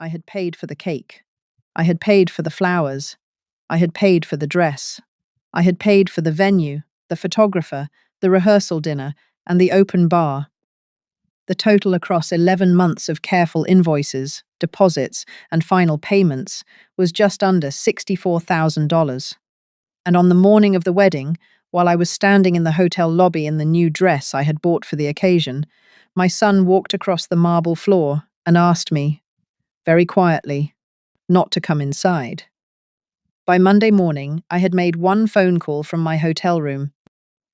I had paid for the cake. I had paid for the flowers. I had paid for the dress. I had paid for the venue, the photographer, the rehearsal dinner, and the open bar. The total across 11 months of careful invoices, deposits, and final payments was just under $64,000. And on the morning of the wedding, while I was standing in the hotel lobby in the new dress I had bought for the occasion, my son walked across the marble floor and asked me, very quietly, not to come inside. By Monday morning, I had made one phone call from my hotel room.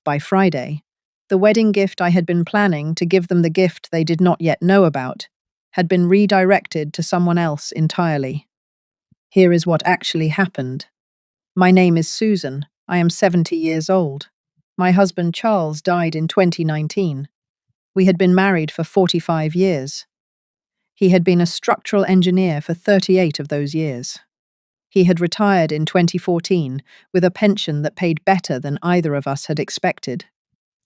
By Friday, the wedding gift I had been planning to give them the gift they did not yet know about had been redirected to someone else entirely. Here is what actually happened. My name is Susan. I am 70 years old. My husband Charles died in 2019. We had been married for 45 years. He had been a structural engineer for 38 of those years. He had retired in 2014 with a pension that paid better than either of us had expected.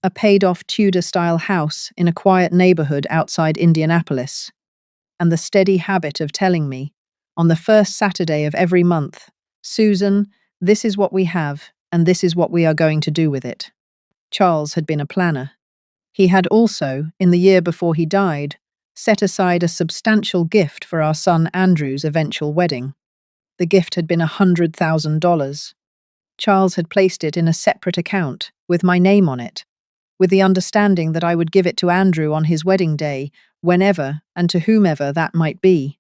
A paid-off Tudor-style house in a quiet neighborhood outside Indianapolis. And the steady habit of telling me, on the first Saturday of every month, Susan, this is what we have, and this is what we are going to do with it. Charles had been a planner. He had also, in the year before he died, set aside a substantial gift for our son Andrew's eventual wedding. The gift had been $100,000. Charles had placed it in a separate account, with my name on it, with the understanding that I would give it to Andrew on his wedding day, whenever and to whomever that might be.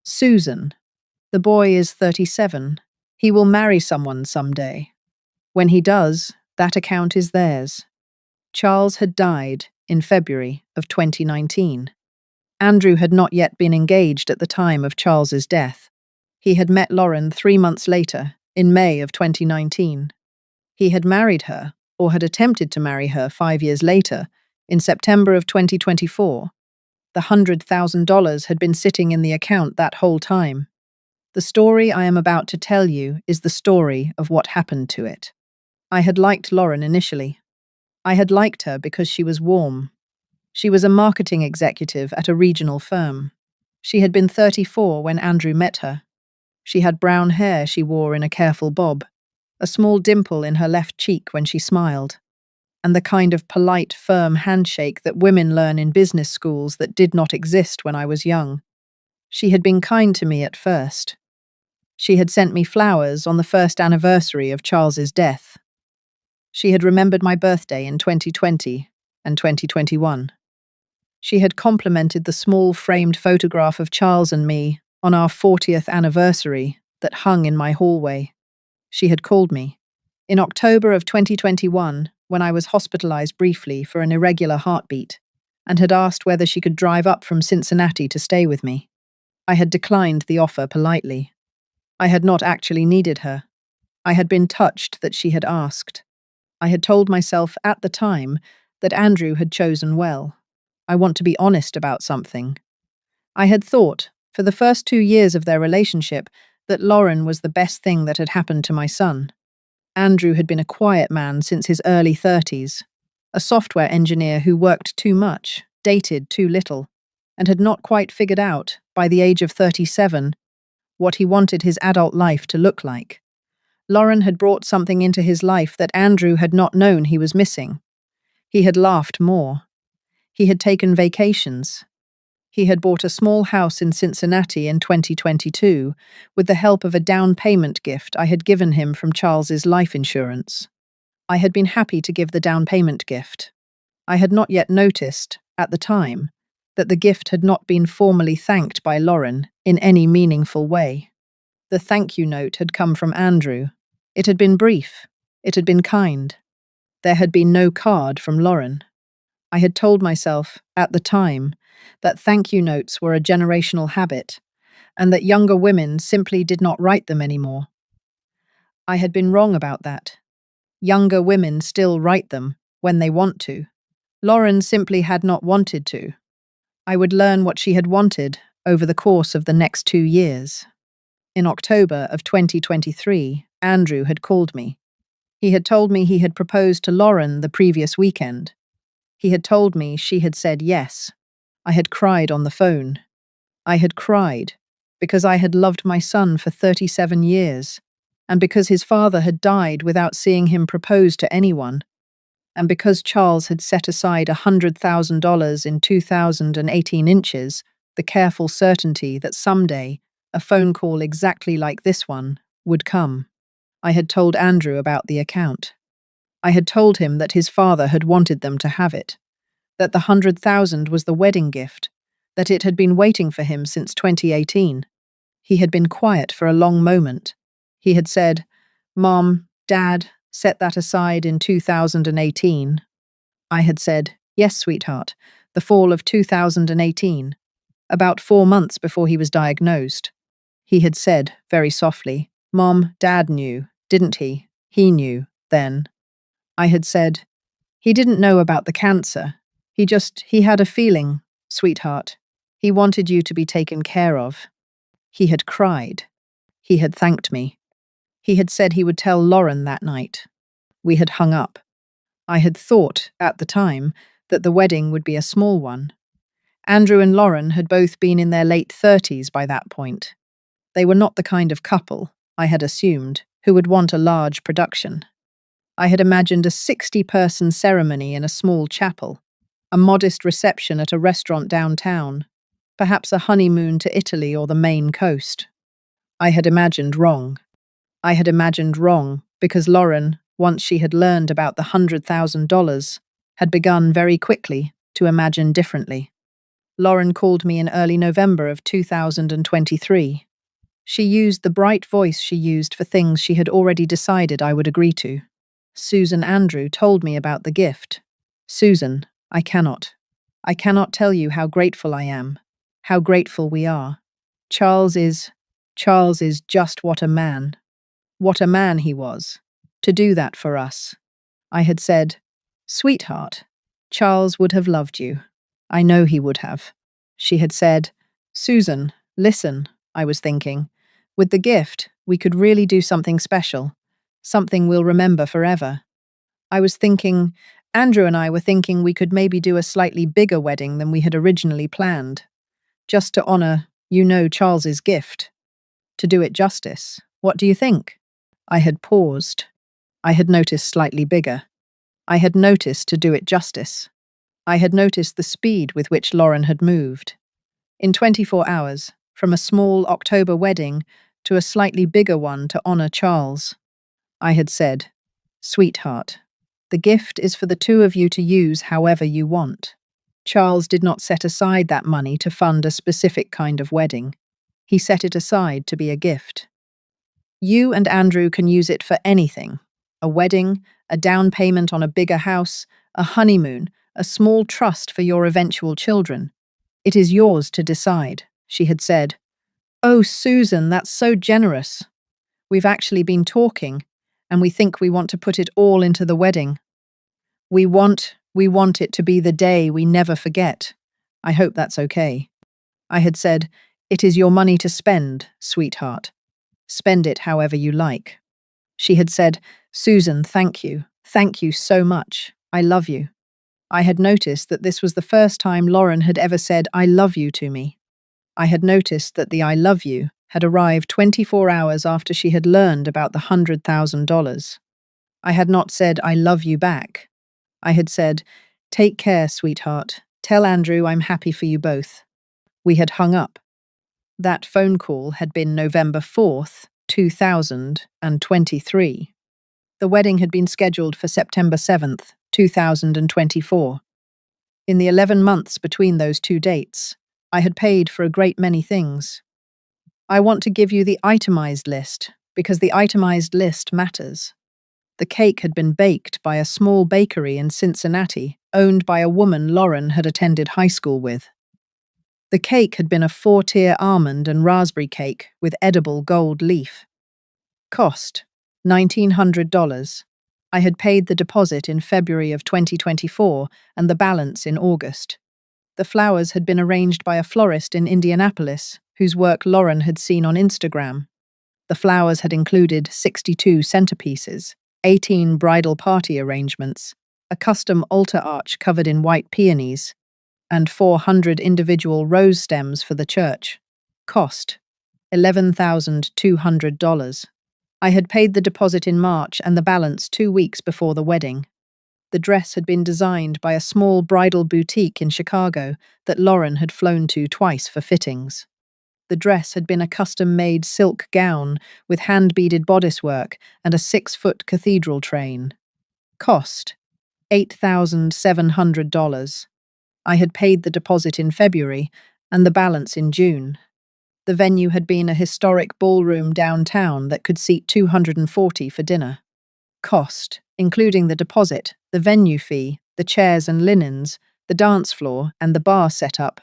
Susan. The boy is 37. He will marry someone someday. When he does, that account is theirs. Charles had died in February of 2019. Andrew had not yet been engaged at the time of Charles's death. He had met Lauren 3 months later, in May of 2019. He had married her, or had attempted to marry her 5 years later, in September of 2024. The $100,000 had been sitting in the account that whole time. The story I am about to tell you is the story of what happened to it. I had liked Lauren initially. I had liked her because she was warm. She was a marketing executive at a regional firm. She had been 34 when Andrew met her. She had brown hair she wore in a careful bob, a small dimple in her left cheek when she smiled, and the kind of polite, firm handshake that women learn in business schools that did not exist when I was young. She had been kind to me at first. She had sent me flowers on the first anniversary of Charles's death. She had remembered my birthday in 2020 and 2021. She had complimented the small framed photograph of Charles and me on our 40th anniversary that hung in my hallway. She had called me. In October of 2021, when I was hospitalized briefly for an irregular heartbeat, and had asked whether she could drive up from Cincinnati to stay with me. I had declined the offer politely. I had not actually needed her. I had been touched that she had asked. I had told myself at the time that Andrew had chosen well. I want to be honest about something. I had thought, for the first 2 years of their relationship, that Lauren was the best thing that had happened to my son. Andrew had been a quiet man since his early 30s, a software engineer who worked too much, dated too little, and had not quite figured out, by the age of 37, what he wanted his adult life to look like. Lauren had brought something into his life that Andrew had not known he was missing. He had laughed more. He had taken vacations. He had bought a small house in Cincinnati in 2022 with the help of a down payment gift I had given him from Charles's life insurance. I had been happy to give the down payment gift. I had not yet noticed, at the time, that the gift had not been formally thanked by Lauren in any meaningful way. The thank you note had come from Andrew. It had been brief. It had been kind. There had been no card from Lauren. I had told myself, at the time, that thank you notes were a generational habit, and that younger women simply did not write them anymore. I had been wrong about that. Younger women still write them, when they want to. Lauren simply had not wanted to. I would learn what she had wanted over the course of the next 2 years. In October of 2023, Andrew had called me. He had told me he had proposed to Lauren the previous weekend. He had told me she had said yes. I had cried on the phone. I had cried. because I had loved my son for 37 years, and because his father had died without seeing him propose to anyone, and because Charles had set aside $100,000 in 2018 inches, the careful certainty that someday a phone call exactly like this one would come. I had told Andrew about the account. I had told him that his father had wanted them to have it, that the 100,000 was the wedding gift, that it had been waiting for him since 2018. He had been quiet for a long moment. He had said, "Mom, Dad, set that aside in 2018. I had said, "Yes, sweetheart, the fall of 2018, about 4 months before he was diagnosed." He had said, very softly, "Mom, Dad knew, didn't he? He knew, then." I had said, "He didn't know about the cancer. He had a feeling, sweetheart. He wanted you to be taken care of." He had cried. He had thanked me. He had said he would tell Lauren that night. We had hung up. I had thought, at the time, that the wedding would be a small one. Andrew and Lauren had both been in their late 30s by that point. They were not the kind of couple, I had assumed, who would want a large production. I had imagined a 60-person ceremony in a small chapel, a modest reception at a restaurant downtown, perhaps a honeymoon to Italy or the Maine coast. I had imagined wrong. I had imagined wrong because Lauren, once she had learned about the $100,000, had begun very quickly to imagine differently. Lauren called me in early November of 2023. She used the bright voice she used for things she had already decided I would agree to. "Susan Andrew told me about the gift. Susan, I cannot tell you how grateful I am, how grateful we are. Charles is just what a man he was, to do that for us." I had said, "Sweetheart, Charles would have loved you. I know he would have." She had said, "Susan, listen," I was thinking. "With the gift, we could really do something special, something we'll remember forever." I was thinking, Andrew and I were thinking we could maybe do a slightly bigger wedding than we had originally planned, just to honor, Charles's gift. To do it justice. What do you think? I had paused. I had noticed slightly bigger. I had noticed to do it justice. I had noticed the speed with which Lauren had moved. In 24 hours, from a small October wedding to a slightly bigger one to honor Charles. I had said, "Sweetheart, the gift is for the two of you to use however you want." Charles did not set aside that money to fund a specific kind of wedding. He set it aside to be a gift. You and Andrew can use it for anything: a wedding, a down payment on a bigger house, a honeymoon, a small trust for your eventual children. It is yours to decide, she had said. "Oh, Susan, that's so generous. We've actually been talking, and we think we want to put it all into the wedding. We want it to be the day we never forget. I hope that's okay." I had said, "It is your money to spend, sweetheart. Spend it however you like." She had said, "Susan, thank you. Thank you so much. I love you." I had noticed that this was the first time Lauren had ever said, "I love you" to me. I had noticed that the "I love you" had arrived 24 hours after she had learned about the $100,000. I had not said, "I love you" back. I had said, "Take care, sweetheart. Tell Andrew I'm happy for you both." We had hung up. That phone call had been November 4th, 2023. The wedding had been scheduled for September 7th, 2024. In the 11 months between those two dates, I had paid for a great many things. I want to give you the itemized list, because the itemized list matters. The cake had been baked by a small bakery in Cincinnati, owned by a woman Lauren had attended high school with. The cake had been a 4-tier almond and raspberry cake with edible gold leaf. Cost, $1,900. I had paid the deposit in February of 2024 and the balance in August. The flowers had been arranged by a florist in Indianapolis, whose work Lauren had seen on Instagram. The flowers had included 62 centerpieces, 18 bridal party arrangements, a custom altar arch covered in white peonies, and 400 individual rose stems for the church. Cost, $11,200. I had paid the deposit in March and the balance 2 weeks before the wedding. The dress had been designed by a small bridal boutique in Chicago that Lauren had flown to twice for fittings. The dress had been a custom-made silk gown with hand-beaded bodice work and a 6-foot cathedral train. Cost $8,700. I had paid the deposit in February and the balance in June. The venue had been a historic ballroom downtown that could seat 240 for dinner. Cost, including the deposit, the venue fee, the chairs and linens, the dance floor, and the bar setup,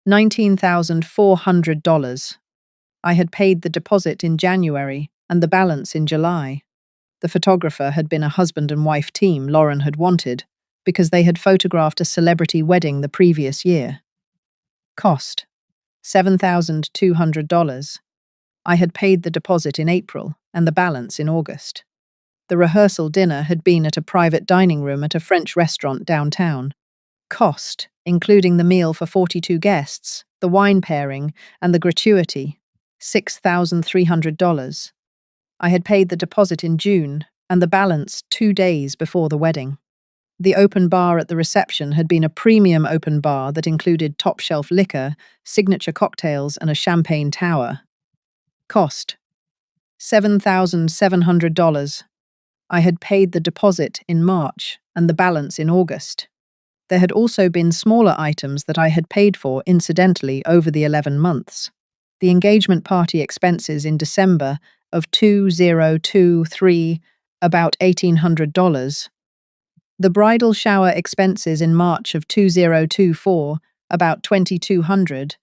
$19,400. I had paid the deposit in January and the balance in July. The photographer had been a husband and wife team Lauren had wanted because they had photographed a celebrity wedding the previous year. Cost, $7,200. I had paid the deposit in April and the balance in August. The rehearsal dinner had been at a private dining room at a French restaurant downtown. Cost, including the meal for 42 guests, the wine pairing, and the gratuity, $6,300. I had paid the deposit in June and the balance 2 days before the wedding. The open bar at the reception had been a premium open bar that included top-shelf liquor, signature cocktails, and a champagne tower. Cost, $7,700. I had paid the deposit in March and the balance in August. There had also been smaller items that I had paid for incidentally over the 11 months. The engagement party expenses in December of $2,023, about $1,800. The bridal shower expenses in March of 2024, about $2,200.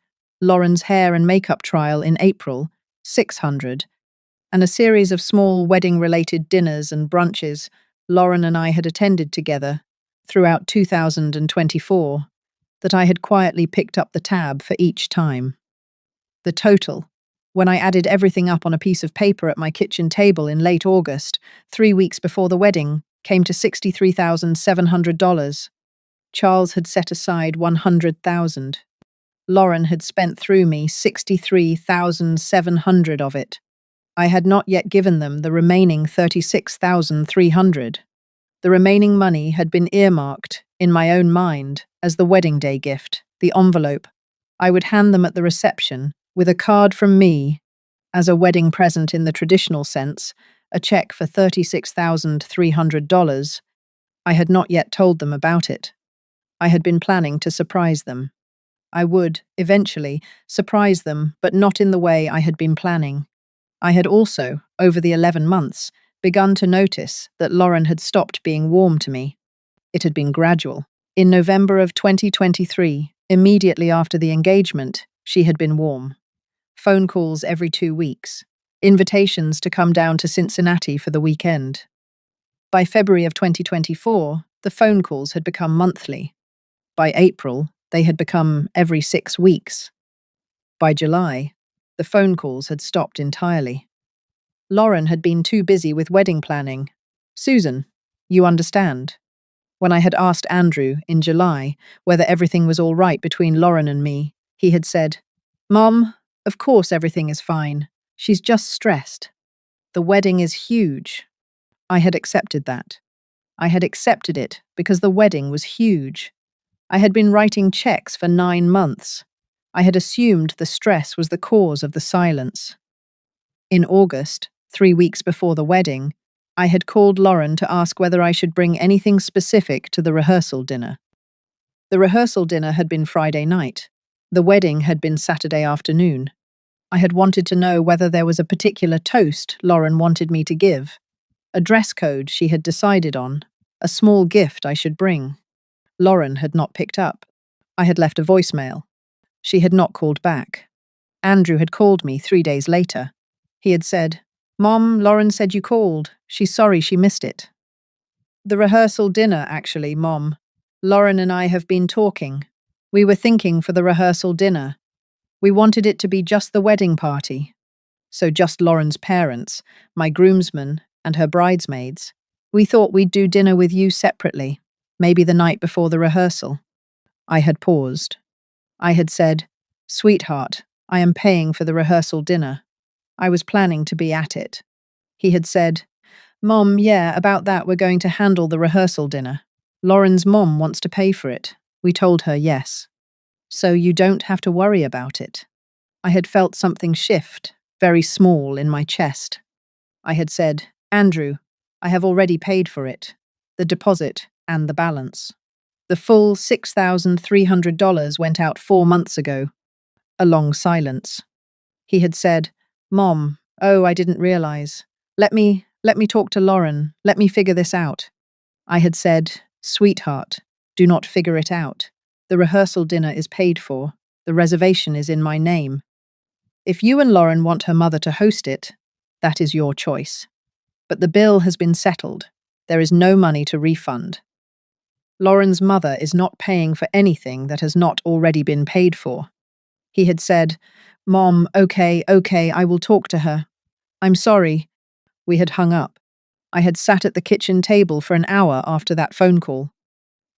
Lauren's hair and makeup trial in April, $600. And a series of small wedding-related dinners and brunches Lauren and I had attended together throughout 2024 that I had quietly picked up the tab for each time. The total, when I added everything up on a piece of paper at my kitchen table in late August, 3 weeks before the wedding, came to $63,700. Charles had set aside $100,000. Lauren had spent through me $63,700 of it. I had not yet given them the remaining $36,300. The remaining money had been earmarked, in my own mind, as the wedding day gift, the envelope. I would hand them at the reception, with a card from me, as a wedding present in the traditional sense, a check for $36,300. I had not yet told them about it. I had been planning to surprise them. I would, eventually, surprise them, but not in the way I had been planning. I had also, over the 11 months, begun to notice that Lauren had stopped being warm to me. It had been gradual. In November of 2023, immediately after the engagement, she had been warm. Phone calls every 2 weeks. Invitations to come down to Cincinnati for the weekend. By February of 2024, the phone calls had become monthly. By April, they had become every 6 weeks. By July, the phone calls had stopped entirely. Lauren had been too busy with wedding planning. Susan, you understand. When I had asked Andrew, in July, whether everything was all right between Lauren and me, he had said, "Mom, of course everything is fine. She's just stressed. The wedding is huge." I had accepted that. I had accepted it because the wedding was huge. I had been writing checks for 9 months. I had assumed the stress was the cause of the silence. In August, 3 weeks before the wedding, I had called Lauren to ask whether I should bring anything specific to the rehearsal dinner. The rehearsal dinner had been Friday night. The wedding had been Saturday afternoon. I had wanted to know whether there was a particular toast Lauren wanted me to give, a dress code she had decided on, a small gift I should bring. Lauren had not picked up. I had left a voicemail. She had not called back. Andrew had called me 3 days later. He had said, "Mom, Lauren said you called. She's sorry she missed it." "The rehearsal dinner, actually, Mom. Lauren and I have been talking. We were thinking for the rehearsal dinner. We wanted it to be just the wedding party. So just Lauren's parents, my groomsmen, and her bridesmaids. We thought we'd do dinner with you separately, maybe the night before the rehearsal." I had paused. I had said, "Sweetheart, I am paying for the rehearsal dinner. I was planning to be at it. He had said, "Mom, yeah, about that we're going to handle the rehearsal dinner. Lauren's mom wants to pay for it." We told her yes. "So you don't have to worry about it." I had felt something shift, very small, in my chest. I had said, "Andrew, I have already paid for it. The deposit and the balance." The full $6,300 went out 4 months ago. A long silence. He had said, "Mom, oh, I didn't realize. Let me talk to Lauren. Let me figure this out." I had said, "Sweetheart, do not figure it out. The rehearsal dinner is paid for. The reservation is in my name. If you and Lauren want her mother to host it, that is your choice. But the bill has been settled. There is no money to refund. Lauren's mother is not paying for anything that has not already been paid for." He had said, "Mom, okay, I will talk to her. I'm sorry." We had hung up. I had sat at the kitchen table for an hour after that phone call.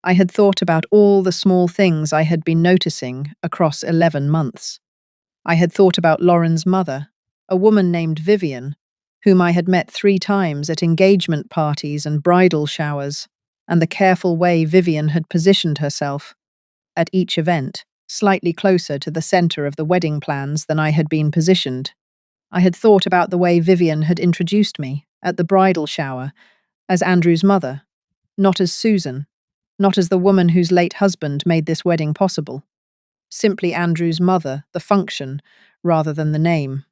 I had thought about all the small things I had been noticing across 11 months. I had thought about Lauren's mother, a woman named Vivian, whom I had met 3 times at engagement parties and bridal showers, and the careful way Vivian had positioned herself at each event, slightly closer to the center of the wedding plans than I had been positioned. I had thought about the way Vivian had introduced me, at the bridal shower, as Andrew's mother, not as Susan, not as the woman whose late husband made this wedding possible. Simply Andrew's mother, the function, rather than the name.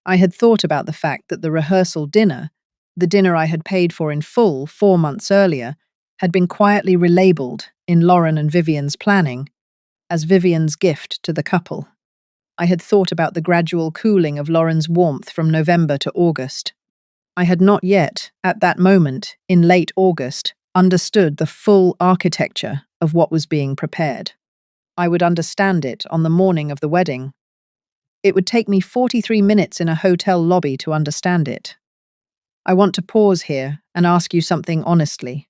I had thought about the fact that the rehearsal dinner, the dinner I had paid for in full 4 months earlier, had been quietly relabeled in Lauren and Vivian's planning as Vivian's gift to the couple. I had thought about the gradual cooling of Lauren's warmth from November to August. I had not yet, at that moment, in late August, understood the full architecture of what was being prepared. I would understand it on the morning of the wedding. It would take me 43 minutes in a hotel lobby to understand it. I want to pause here and ask you something honestly.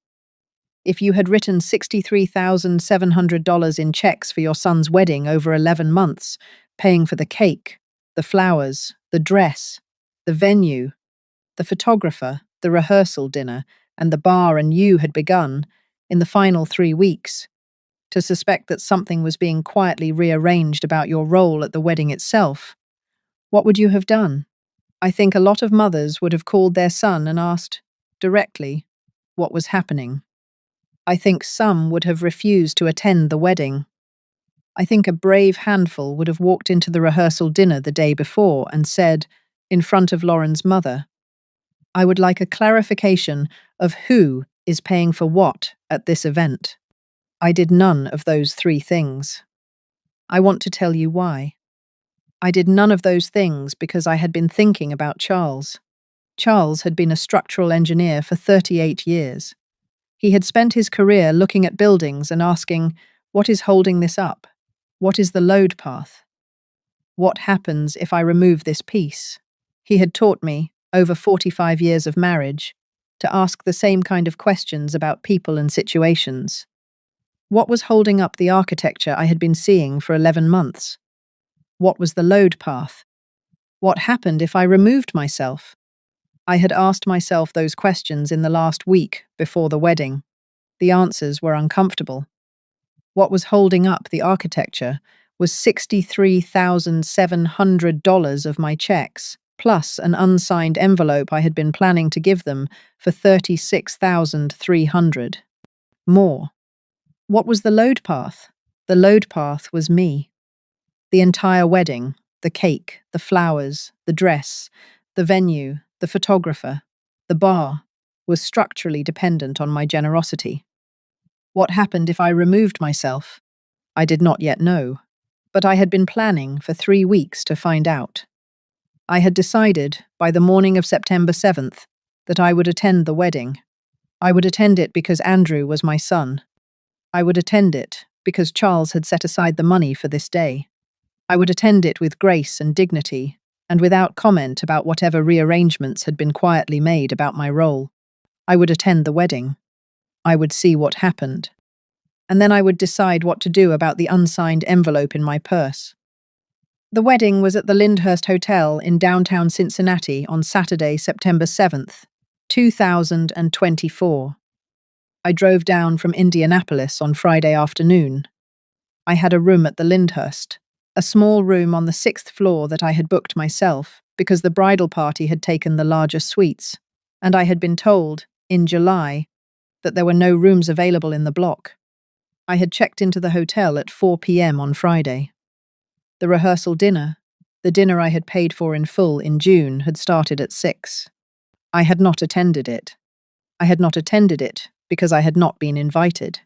If you had written $63,700 in checks for your son's wedding over 11 months, paying for the cake, the flowers, the dress, the venue, the photographer, the rehearsal dinner, and the bar, and you had begun, in the final 3 weeks, to suspect that something was being quietly rearranged about your role at the wedding itself, what would you have done? I think a lot of mothers would have called their son and asked, directly, what was happening. I think some would have refused to attend the wedding. I think a brave handful would have walked into the rehearsal dinner the day before and said, in front of Lauren's mother, "I would like a clarification of who is paying for what at this event." I did none of those 3 things. I want to tell you why. I did none of those things because I had been thinking about Charles. Charles had been a structural engineer for 38 years. He had spent his career looking at buildings and asking, what is holding this up? What is the load path? What happens if I remove this piece? He had taught me, over 45 years of marriage, to ask the same kind of questions about people and situations. What was holding up the architecture I had been seeing for 11 months? What was the load path? What happened if I removed myself? I had asked myself those questions in the last week before the wedding. The answers were uncomfortable. What was holding up the architecture was $63,700 of my checks, plus an unsigned envelope I had been planning to give them for $36,300. More. What was the load path? The load path was me. The entire wedding, the cake, the flowers, the dress, the venue, the photographer, the bar, was structurally dependent on my generosity. What happened if I removed myself? I did not yet know, but I had been planning for 3 weeks to find out. I had decided, by the morning of September 7th, that I would attend the wedding. I would attend it because Andrew was my son. I would attend it because Charles had set aside the money for this day. I would attend it with grace and dignity, and without comment about whatever rearrangements had been quietly made about my role. I would attend the wedding. I would see what happened. And then I would decide what to do about the unsigned envelope in my purse. The wedding was at the Lyndhurst Hotel in downtown Cincinnati on Saturday, September 7th, 2024. I drove down from Indianapolis on Friday afternoon. I had a room at the Lyndhurst, a small room on the 6th floor that I had booked myself because the bridal party had taken the larger suites, and I had been told, in July, that there were no rooms available in the block. I had checked into the hotel at 4 p.m. on Friday. The rehearsal dinner, the dinner I had paid for in full in June, had started at 6. I had not attended it. I had not attended it because I had not been invited.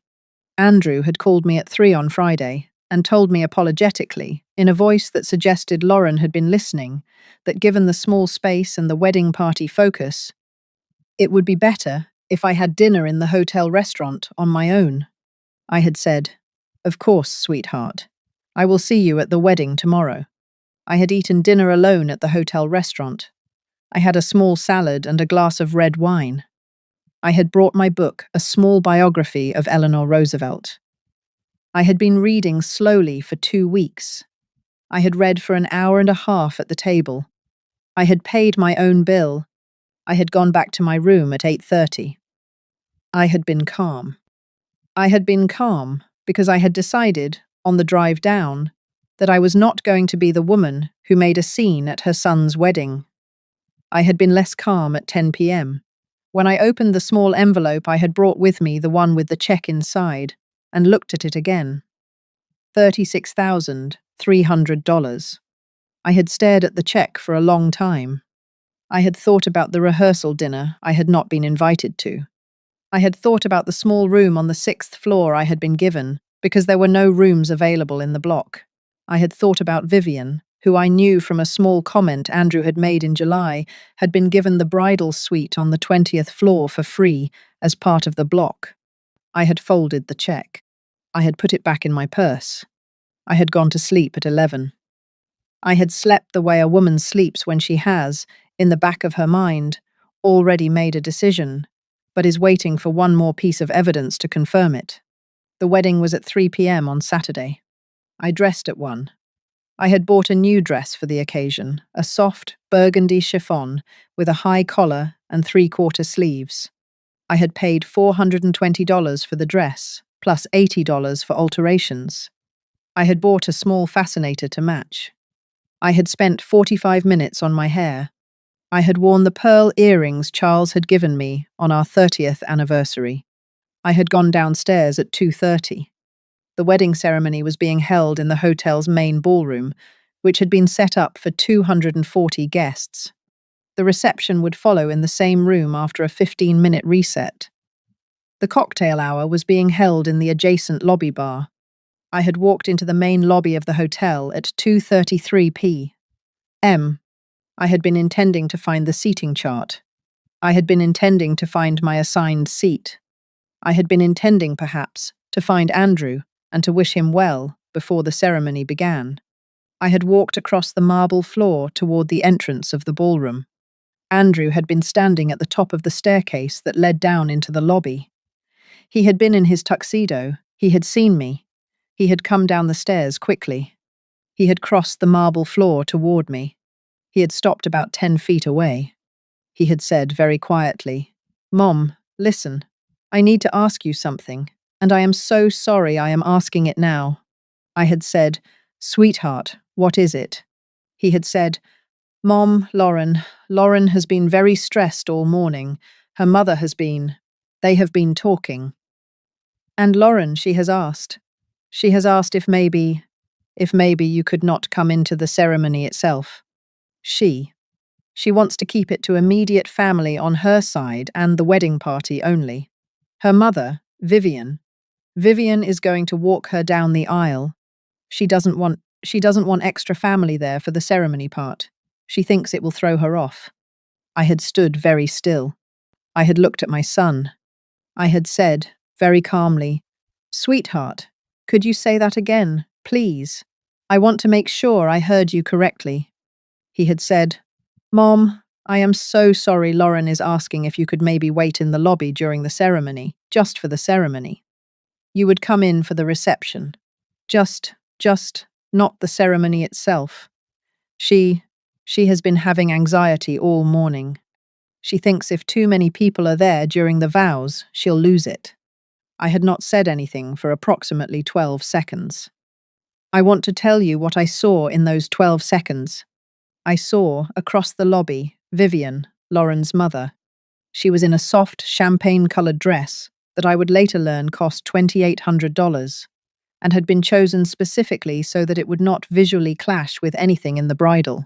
Andrew had called me at 3 on Friday and told me apologetically, in a voice that suggested Lauren had been listening, that given the small space and the wedding party focus, it would be better if I had dinner in the hotel restaurant on my own. I had said, "Of course, sweetheart. I will see you at the wedding tomorrow." I had eaten dinner alone at the hotel restaurant. I had a small salad and a glass of red wine. I had brought my book, a small biography of Eleanor Roosevelt. I had been reading slowly for 2 weeks. I had read for an hour and a half at the table. I had paid my own bill. I had gone back to my room at 8:30. I had been calm. I had been calm because I had decided, on the drive down, that I was not going to be the woman who made a scene at her son's wedding. I had been less calm at 10 p.m. when I opened the small envelope I had brought with me, the one with the check inside, and looked at it again. $36,300. I had stared at the check for a long time. I had thought about the rehearsal dinner I had not been invited to. I had thought about the small room on the 6th floor I had been given, because there were no rooms available in the block. I had thought about Vivian, who I knew from a small comment Andrew had made in July had been given the bridal suite on the 20th floor for free as part of the block. I had folded the check. I had put it back in my purse. I had gone to sleep at 11. I had slept the way a woman sleeps when she has, in the back of her mind, already made a decision, but is waiting for one more piece of evidence to confirm it. The wedding was at 3 p.m. on Saturday. I dressed at 1. I had bought a new dress for the occasion, a soft burgundy chiffon with a high collar and 3/4 sleeves. I had paid $420 for the dress, plus $80 for alterations. I had bought a small fascinator to match. I had spent 45 minutes on my hair. I had worn the pearl earrings Charles had given me on our 30th anniversary. I had gone downstairs at 2:30. The wedding ceremony was being held in the hotel's main ballroom, which had been set up for 240 guests. The reception would follow in the same room after a 15-minute reset. The cocktail hour was being held in the adjacent lobby bar. I had walked into the main lobby of the hotel at 2:33 p.m. I had been intending to find the seating chart. I had been intending to find my assigned seat. I had been intending, perhaps, to find Andrew and to wish him well before the ceremony began. I had walked across the marble floor toward the entrance of the ballroom. Andrew had been standing at the top of the staircase that led down into the lobby. He had been in his tuxedo. He had seen me. He had come down the stairs quickly. He had crossed the marble floor toward me. He had stopped about 10 feet away. He had said very quietly, "Mom, listen. I need to ask you something, and I am so sorry I am asking it now." I had said, "Sweetheart, what is it?" He had said, "Mom, Lauren has been very stressed all morning. Her mother has been. They have been talking. And Lauren, she has asked. She has asked if maybe you could not come into the ceremony itself. She wants to keep it to immediate family on her side and the wedding party only. Her mother, Vivian is going to walk her down the aisle. She doesn't want extra family there for the ceremony part. She thinks it will throw her off." I had stood very still. I had looked at my son. I had said, very calmly, "Sweetheart, could you say that again, please? I want to make sure I heard you correctly." He had said, "Mom, I am so sorry Lauren is asking if you could maybe wait in the lobby during the ceremony, just for the ceremony. You would come in for the reception. Just, not the ceremony itself." She, she has been having anxiety all morning. She thinks if too many people are there during the vows, she'll lose it. I had not said anything for approximately 12 seconds. I want to tell you what I saw in those 12 seconds. I saw, across the lobby, Vivian, Lauren's mother. She was in a soft, champagne-coloured dress that I would later learn cost $2,800 and had been chosen specifically so that it would not visually clash with anything in the bridal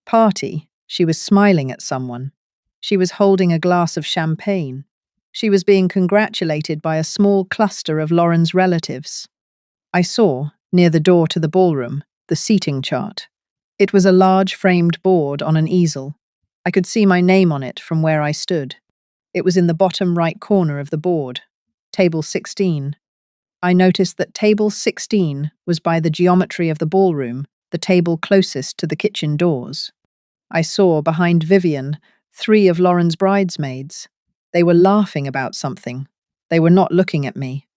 party. She was smiling at someone. She was holding a glass of champagne. She was being congratulated by a small cluster of Lauren's relatives. I saw, near the door to the ballroom, the seating chart. It was a large framed board on an easel. I could see my name on it from where I stood. It was in the bottom right corner of the board, table 16. I noticed that table 16 was by the geometry of the ballroom, the table closest to the kitchen doors. I saw, behind Vivian, 3 of Lauren's bridesmaids. They were laughing about something. They were not looking at me.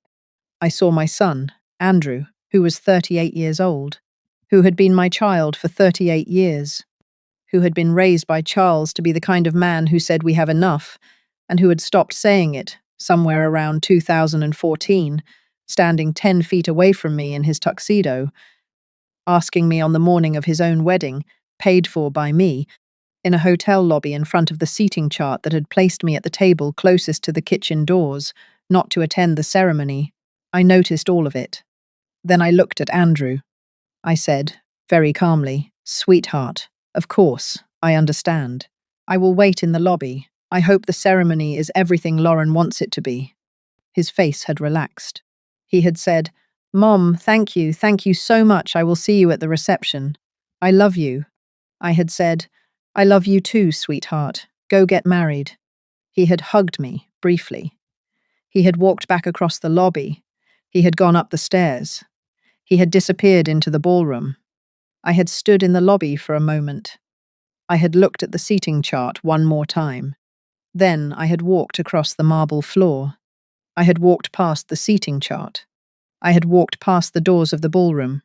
I saw my son, Andrew, who was 38 years old, who had been my child for 38 years, who had been raised by Charles to be the kind of man who said we have enough, and who had stopped saying it somewhere around 2014, standing 10 feet away from me in his tuxedo, asking me on the morning of his own wedding, paid for by me, in a hotel lobby in front of the seating chart that had placed me at the table closest to the kitchen doors, not to attend the ceremony. I noticed all of it. Then I looked at Andrew. I said, very calmly, "Sweetheart, of course, I understand. I will wait in the lobby. I hope the ceremony is everything Lauren wants it to be." His face had relaxed. He had said, "Mom, thank you so much. I will see you at the reception. I love you." I had said, "I love you too, sweetheart. Go get married." He had hugged me, briefly. He had walked back across the lobby. He had gone up the stairs. He had disappeared into the ballroom. I had stood in the lobby for a moment. I had looked at the seating chart one more time. Then I had walked across the marble floor. I had walked past the seating chart. I had walked past the doors of the ballroom.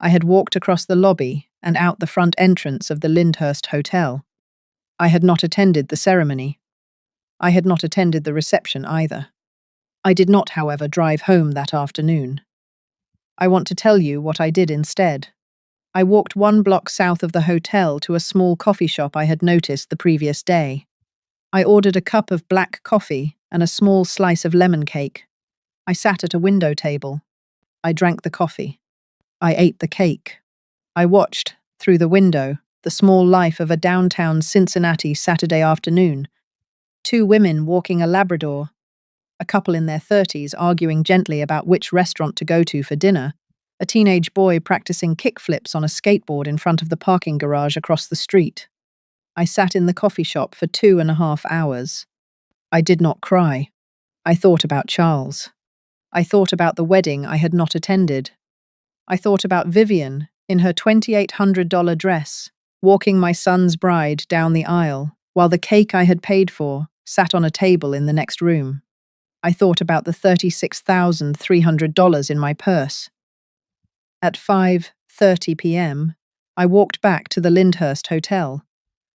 I had walked across the lobby and out the front entrance of the Lyndhurst Hotel. I had not attended the ceremony. I had not attended the reception either. I did not, however, drive home that afternoon. I want to tell you what I did instead. I walked 1 block south of the hotel to a small coffee shop I had noticed the previous day. I ordered a cup of black coffee and a small slice of lemon cake. I sat at a window table. I drank the coffee. I ate the cake. I watched, through the window, the small life of a downtown Cincinnati Saturday afternoon. 2 women walking a Labrador, a couple in their 30s arguing gently about which restaurant to go to for dinner, a teenage boy practicing kickflips on a skateboard in front of the parking garage across the street. I sat in the coffee shop for 2.5 hours. I did not cry. I thought about Charles. I thought about the wedding I had not attended. I thought about Vivian, in her $2,800 dress, walking my son's bride down the aisle, while the cake I had paid for sat on a table in the next room. I thought about the $36,300 in my purse. At 5:30 p.m., I walked back to the Lyndhurst Hotel.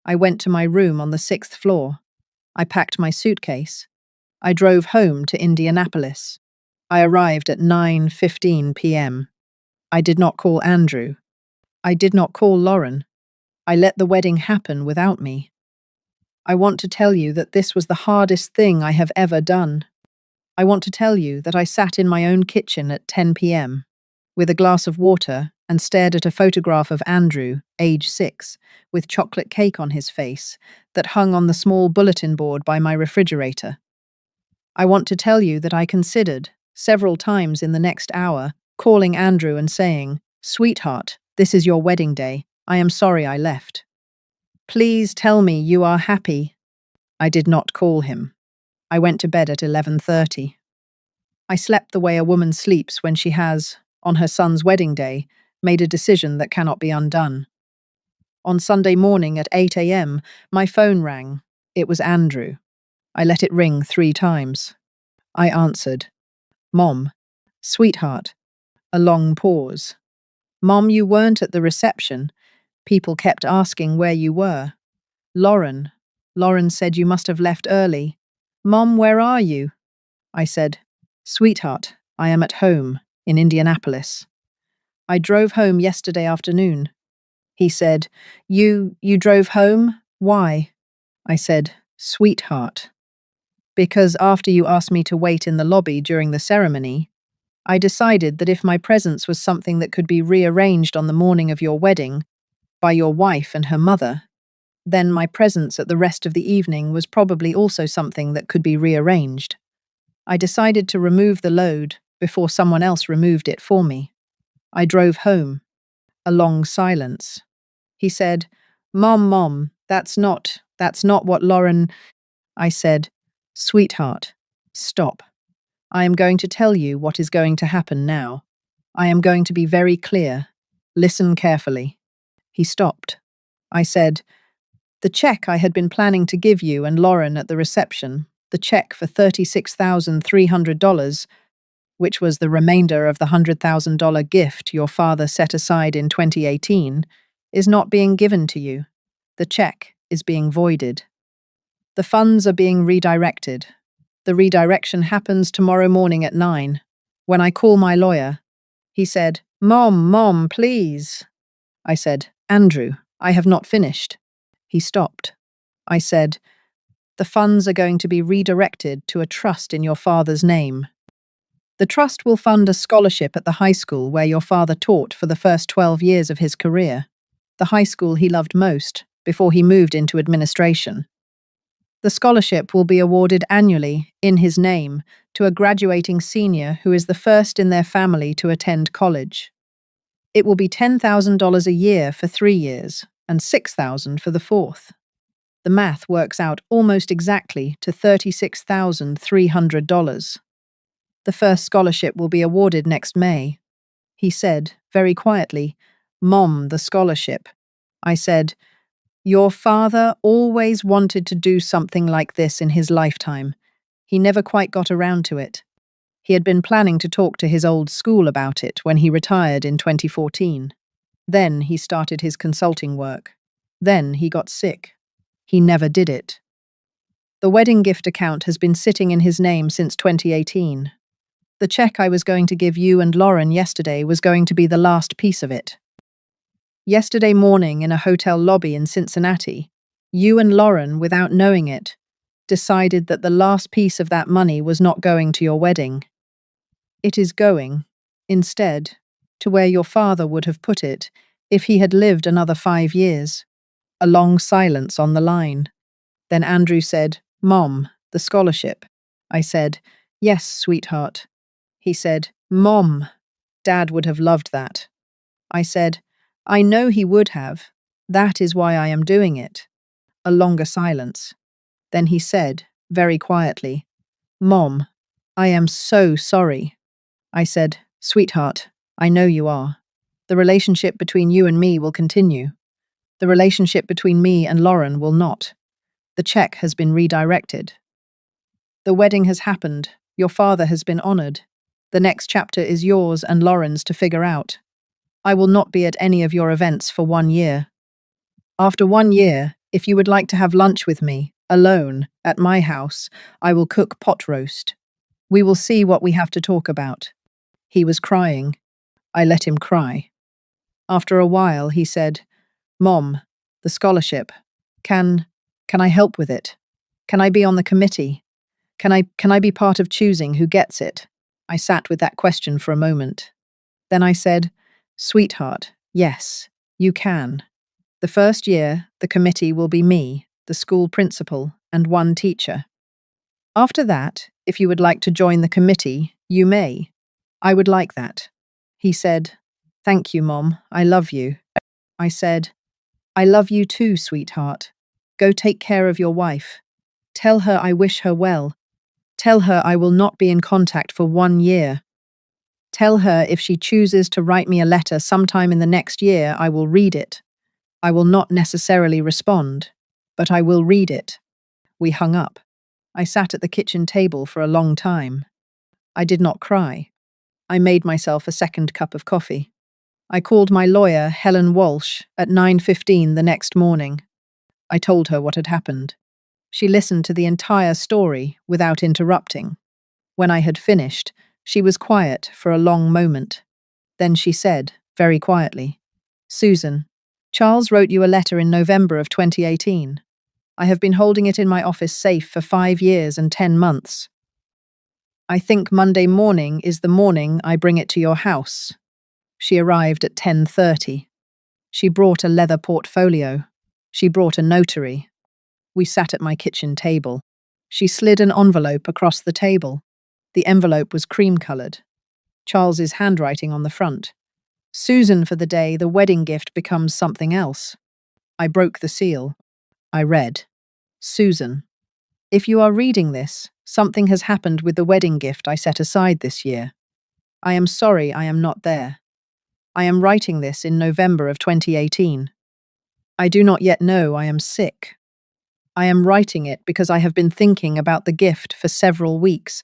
I went to my room on the 6th floor. I packed my suitcase. I drove home to Indianapolis. I arrived at 9:15 p.m. I did not call Andrew. I did not call Lauren. I let the wedding happen without me. I want to tell you that this was the hardest thing I have ever done. I want to tell you that I sat in my own kitchen at 10 p.m. with a glass of water and stared at a photograph of Andrew, age 6, with chocolate cake on his face, that hung on the small bulletin board by my refrigerator. I want to tell you that I considered, several times in the next hour, calling Andrew and saying, "Sweetheart, this is your wedding day. I am sorry I left. Please tell me you are happy." I did not call him. I went to bed at 11:30. I slept the way a woman sleeps when she has, on her son's wedding day, made a decision that cannot be undone. On Sunday morning at 8 a.m., my phone rang. It was Andrew. I let it ring 3 times. I answered. "Mom." "Sweetheart." A long pause. "Mom, you weren't at the reception. People kept asking where you were. Lauren. Lauren said you must have left early. Mom, where are you? I said, Sweetheart, I am at home, in Indianapolis. I drove home yesterday afternoon. He said, You drove home? Why? I said, Sweetheart. Because after you asked me to wait in the lobby during the ceremony, I decided that if my presence was something that could be rearranged on the morning of your wedding by your wife and her mother, then my presence at the rest of the evening was probably also something that could be rearranged. I decided to remove the load before someone else removed it for me. I drove home. A long silence. He said, Mom, that's not what Lauren. I said, Sweetheart, stop. I am going to tell you what is going to happen now. I am going to be very clear. Listen carefully. He stopped. I said, The check I had been planning to give you and Lauren at the reception, the check for $36,300, which was the remainder of the $100,000 gift your father set aside in 2018, is not being given to you. The check is being voided. The funds are being redirected. The redirection happens tomorrow morning at 9. When I call my lawyer, he said, Mom, please. I said, Andrew, I have not finished. He stopped. I said, The funds are going to be redirected to a trust in your father's name. The trust will fund a scholarship at the high school where your father taught for the first 12 years of his career, the high school he loved most before he moved into administration. The scholarship will be awarded annually, in his name, to a graduating senior who is the first in their family to attend college. It will be $10,000 a year for 3 years and $6,000 for the fourth. The math works out almost exactly to $36,300. The first scholarship will be awarded next May. He said, very quietly, Mom, the scholarship. I said, Your father always wanted to do something like this in his lifetime. He never quite got around to it. He had been planning to talk to his old school about it when he retired in 2014. Then he started his consulting work. Then he got sick. He never did it. The wedding gift account has been sitting in his name since 2018. The check I was going to give you and Lauren yesterday was going to be the last piece of it. Yesterday morning in a hotel lobby in Cincinnati, you and Lauren, without knowing it, decided that the last piece of that money was not going to your wedding. It is going, instead, to where your father would have put it if he had lived another 5 years. A long silence on the line. Then Andrew said, Mom, the scholarship. I said, Yes, sweetheart. He said, Mom, Dad would have loved that. I said, I know he would have. That is why I am doing it. A longer silence. Then he said, very quietly, Mom, I am so sorry. I said, Sweetheart, I know you are. The relationship between you and me will continue. The relationship between me and Lauren will not. The check has been redirected. The wedding has happened. Your father has been honored. The next chapter is yours and Lauren's to figure out. I will not be at any of your events for 1 year. After 1 year, if you would like to have lunch with me, alone, at my house, I will cook pot roast. We will see what we have to talk about. He was crying. I let him cry. After a while, he said, Mom, the scholarship. Can I help with it? Can I be on the committee? Can I be part of choosing who gets it? I sat with that question for a moment. Then I said, Sweetheart, yes, you can. The first year, the committee will be me, the school principal, and 1 teacher. After that, if you would like to join the committee, you may. I would like that. He said, Thank you, Mom, I love you. I said, I love you too, sweetheart. Go take care of your wife. Tell her I wish her well. Tell her I will not be in contact for 1 year. Tell her if she chooses to write me a letter sometime in the next year, I will read it. I will not necessarily respond, but I will read it. We hung up. I sat at the kitchen table for a long time. I did not cry. I made myself a second cup of coffee. I called my lawyer, Helen Walsh, at 9:15 the next morning. I told her what had happened. She listened to the entire story without interrupting. When I had finished, she was quiet for a long moment. Then she said, very quietly, "Susan, Charles wrote you a letter in November of 2018. I have been holding it in my office safe for 5 years and 10 months. I think Monday morning is the morning I bring it to your house." She arrived at 10:30. She brought a leather portfolio. She brought a notary. We sat at my kitchen table. She slid an envelope across the table. The envelope was cream-coloured. Charles's handwriting on the front. "Susan, for the day the wedding gift becomes something else." I broke the seal. I read, "Susan, if you are reading this, something has happened with the wedding gift I set aside this year. I am sorry I am not there. I am writing this in November of 2018. I do not yet know I am sick. I am writing it because I have been thinking about the gift for several weeks,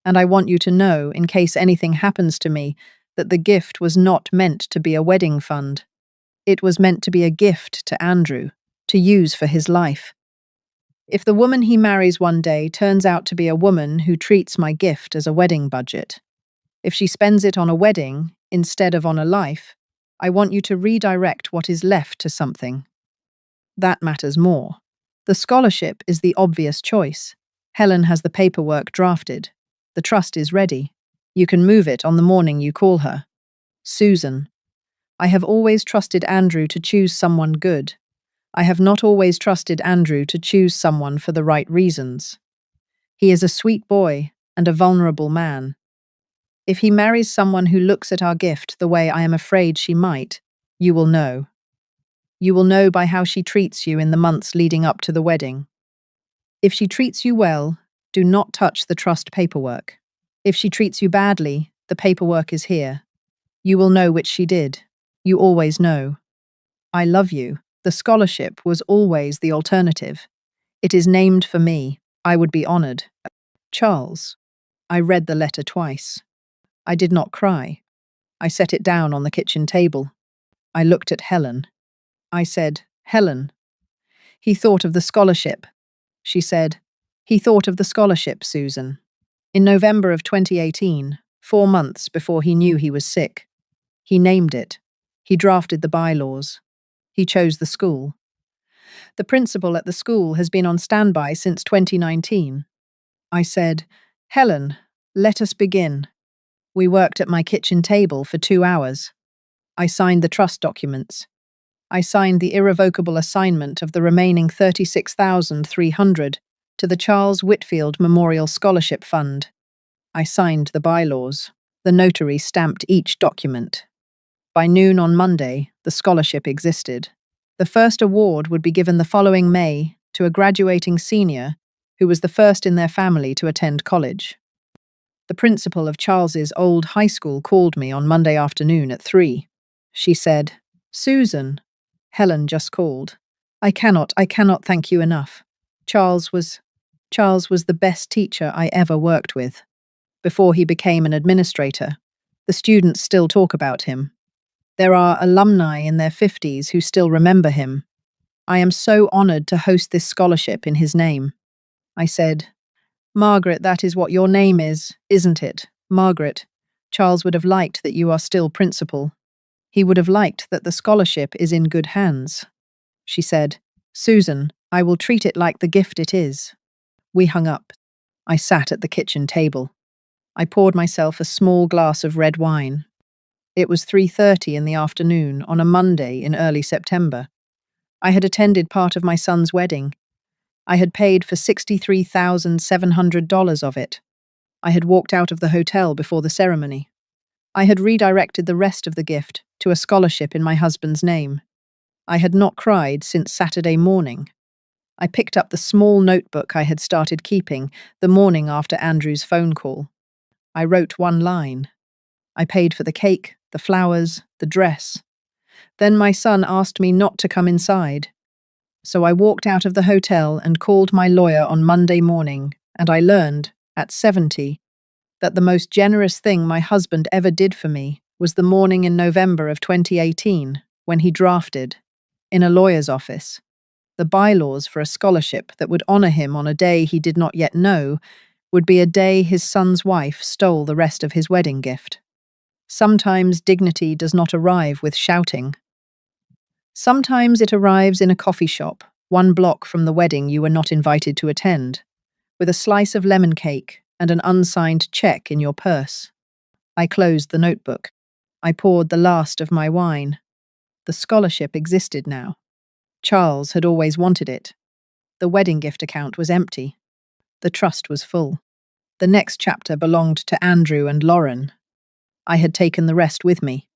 and I want you to know, in case anything happens to me, that the gift was not meant to be a wedding fund. It was meant to be a gift to Andrew, to use for his life. If the woman he marries one day turns out to be a woman who treats my gift as a wedding budget, if she spends it on a wedding instead of on a life, I want you to redirect what is left to something. That matters more. The scholarship is the obvious choice. Helen has the paperwork drafted. The trust is ready. You can move it on the morning you call her. Susan, I have always trusted Andrew to choose someone good. I have not always trusted Andrew to choose someone for the right reasons. He is a sweet boy and a vulnerable man. If he marries someone who looks at our gift the way I am afraid she might, you will know. You will know by how she treats you in the months leading up to the wedding. If she treats you well, do not touch the trust paperwork. If she treats you badly, the paperwork is here. You will know which she did. You always know. I love you. The scholarship was always the alternative. It is named for me. I would be honored. Charles. I read the letter twice. I did not cry. I set it down on the kitchen table. I looked at Helen. I said, "Helen." "He thought of the scholarship." She said, "He thought of the scholarship, Susan." In November of 2018, 4 months before he knew he was sick, he named it. He drafted the bylaws. He chose the school. The principal at the school has been on standby since 2019. I said, "Helen, let us begin." We worked at my kitchen table for 2 hours. I signed the trust documents. I signed the irrevocable assignment of the remaining $36,300 to the Charles Whitfield Memorial Scholarship Fund. I signed the bylaws. The notary stamped each document. By noon on Monday, the scholarship existed. The first award would be given the following May to a graduating senior who was the first in their family to attend college. The principal of Charles's old high school called me on Monday afternoon at 3. She said, "Susan, Helen just called. I cannot thank you enough. Charles was the best teacher I ever worked with. Before he became an administrator, the students still talk about him. There are alumni in their 50s who still remember him. I am so honored to host this scholarship in his name." I said, "Margaret, that is what your name is, isn't it? Margaret. Charles would have liked that you are still principal. He would have liked that the scholarship is in good hands." She said, "Susan, I will treat it like the gift it is." We hung up. I sat at the kitchen table. I poured myself a small glass of red wine. It was 3:30 in the afternoon on a Monday in early September. I had attended part of my son's wedding. I had paid for $63,700 of it. I had walked out of the hotel before the ceremony. I had redirected the rest of the gift to a scholarship in my husband's name. I had not cried since Saturday morning. I picked up the small notebook I had started keeping the morning after Andrew's phone call. I wrote one line. I paid for the cake, the flowers, the dress. Then my son asked me not to come inside. So I walked out of the hotel and called my lawyer on Monday morning, and I learned, at 70, that the most generous thing my husband ever did for me was the morning in November of 2018 when he drafted, in a lawyer's office, the bylaws for a scholarship that would honour him on a day he did not yet know would be a day his son's wife stole the rest of his wedding gift. Sometimes dignity does not arrive with shouting. Sometimes it arrives in a coffee shop, 1 block from the wedding you were not invited to attend, with a slice of lemon cake and an unsigned check in your purse. I closed the notebook. I poured the last of my wine. The scholarship existed now. Charles had always wanted it. The wedding gift account was empty. The trust was full. The next chapter belonged to Andrew and Lauren. I had taken the rest with me.